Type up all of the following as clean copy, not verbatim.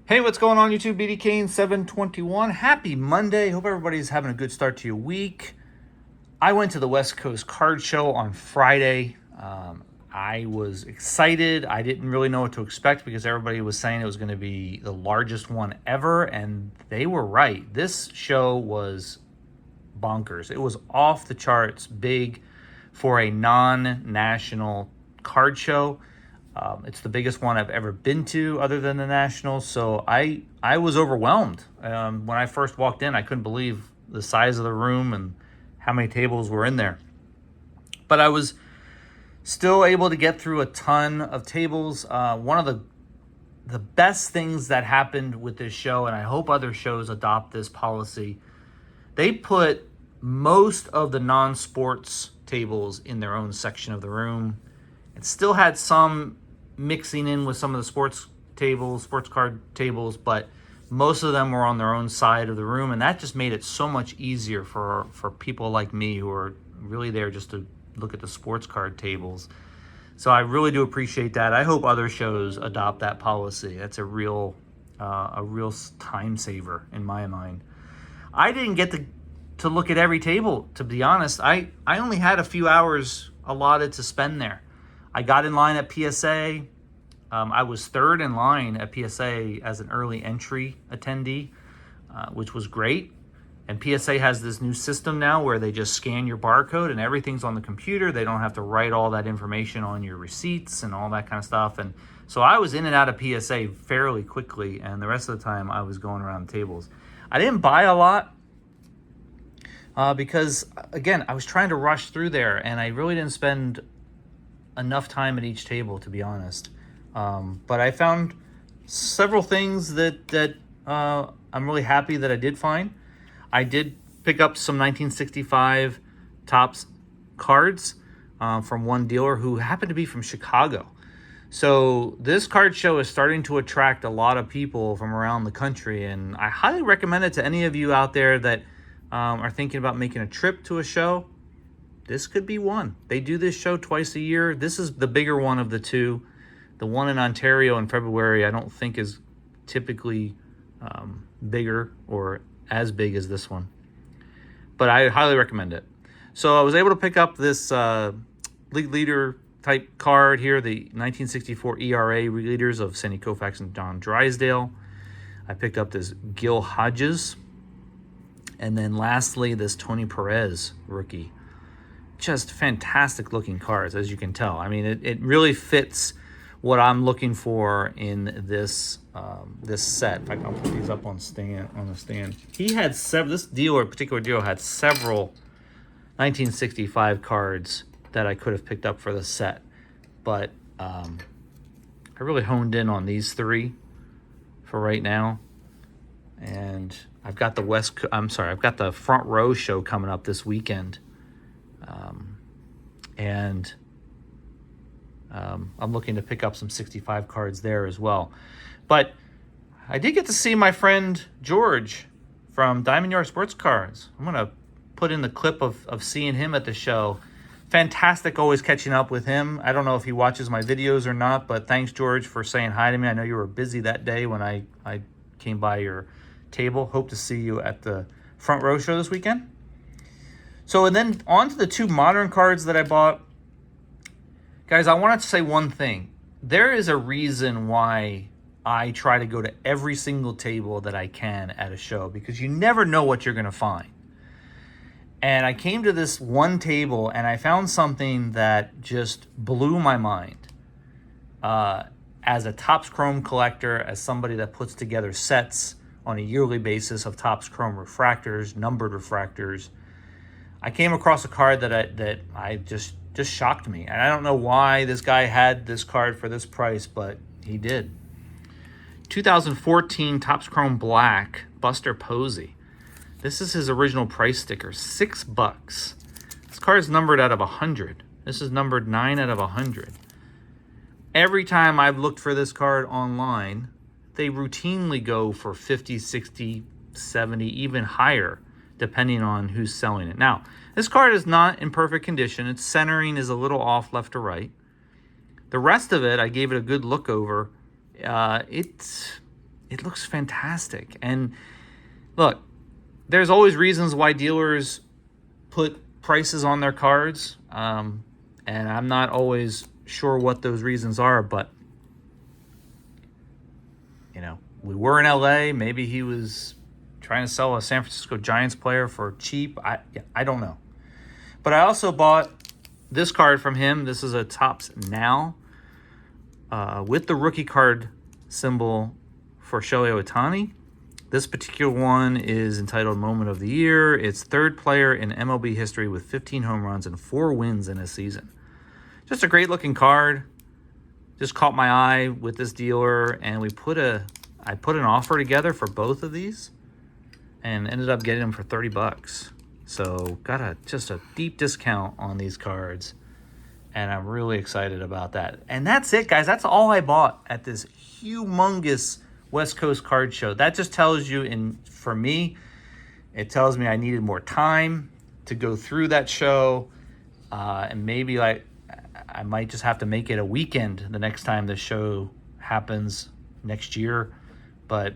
Hey, what's going on YouTube? BD Kane 721. Happy Monday. Hope everybody's having a good start to your week. I went to the West Coast Card Show on Friday. I was excited. I didn't really know what to expect because everybody was saying it was going to be the largest one ever, and they were right. This show was bonkers. It was off the charts big for a non-national card show. It's the biggest one I've ever been to other than the Nationals, so I was overwhelmed. When I first walked in, I couldn't believe the size of the room and how many tables were in there. But I was still able to get through a ton of tables. One of the best things that happened with this show, and I hope other shows adopt this policy, they put most of the non-sports tables in their own section of the room. It still had some mixing in with some of the sports card tables, but most of them were on their own side of the room, and that just made it so much easier for people like me who are really there just to look at the sports card tables. So I really do appreciate that. I hope other shows adopt that policy. That's a real time saver in my mind. I didn't get to look at every table, to be honest. I only had a few hours allotted to spend there. I got in line at PSA. I was third in line at PSA as an early entry attendee, which was great. And PSA has this new system now where they just scan your barcode and everything's on the computer. They don't have to write all that information on your receipts and all that kind of stuff. And so I was in and out of PSA fairly quickly, and the rest of the time I was going around the tables. I didn't buy a lot because, again, I was trying to rush through there, and I really didn't spend enough time at each table, to be honest. But I found several things that I'm really happy that I did find. I did pick up some 1965 Topps cards from one dealer who happened to be from Chicago. So this card show is starting to attract a lot of people from around the country, and I highly recommend it to any of you out there that are thinking about making a trip to a show. This could be one. They do this show twice a year. This is the bigger one of the two. The one in Ontario in February I don't think is typically bigger or as big as this one. But I highly recommend it. So I was able to pick up this league leader type card here, the 1964 ERA leaders of Sandy Koufax and John Drysdale. I picked up this Gil Hodges. And then lastly, this Tony Perez rookie. Just fantastic looking cards, as you can tell. I mean, it really fits what I'm looking for in this this set. In fact, I'll put these up on the stand. He had this particular dealer had several 1965 cards that I could have picked up for the set, but I really honed in on these three for right now. And I've got I've got the front row show coming up this weekend. And I'm looking to pick up some 65 cards there as well. But I did get to see my friend George from Diamond Yard Sports Cards. I'm going to put in the clip of seeing him at the show. Fantastic always catching up with him. I don't know if he watches my videos or not, but thanks, George, for saying hi to me. I know you were busy that day when I came by your table. Hope to see you at the front row show this weekend. So, and then on to the two modern cards that I bought. Guys, I wanted to say one thing. There is a reason why I try to go to every single table that I can at a show, because you never know what you're going to find. And I came to this one table and I found something that just blew my mind. As a Topps Chrome collector, as somebody that puts together sets on a yearly basis of Topps Chrome refractors, numbered refractors, I came across a card that I just shocked me. And I don't know why this guy had this card for this price, but he did. 2014 Topps Chrome Black, Buster Posey. This is his original price sticker, $6. This card is numbered out of 100. This is numbered 9 out of 100. Every time I've looked for this card online, they routinely go for 50, 60, 70, even higher, depending on who's selling it. Now, this card is not in perfect condition. Its centering is a little off left to right. The rest of it, I gave it a good look over. It it looks fantastic. And look, there's always reasons why dealers put prices on their cards. And I'm not always sure what those reasons are, but we were in LA. Maybe he was trying to sell a San Francisco Giants player for cheap. I don't know. But I also bought this card from him. This is a Topps Now with the rookie card symbol for Shohei Ohtani. This particular one is entitled Moment of the Year. It's third player in MLB history with 15 home runs and 4 wins in a season. Just a great looking card. Just caught my eye with this dealer, and I put an offer together for both of these and ended up getting them for $30. So got just a deep discount on these cards, and I'm really excited about that. And that's it, guys. That's all I bought at this humongous West Coast card show. That just tells you, for me, it tells me I needed more time to go through that show, and maybe I might just have to make it a weekend the next time the show happens next year. But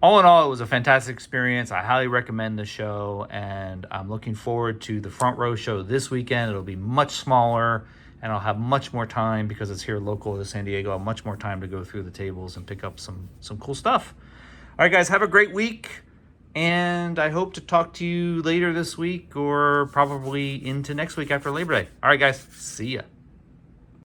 all in all, it was a fantastic experience. I highly recommend the show, and I'm looking forward to the front row show this weekend. It'll be much smaller, and I'll have much more time because it's here local to San Diego. I'll have much more time to go through the tables and pick up some cool stuff. All right, guys, have a great week, and I hope to talk to you later this week or probably into next week after Labor Day. All right, guys, see ya.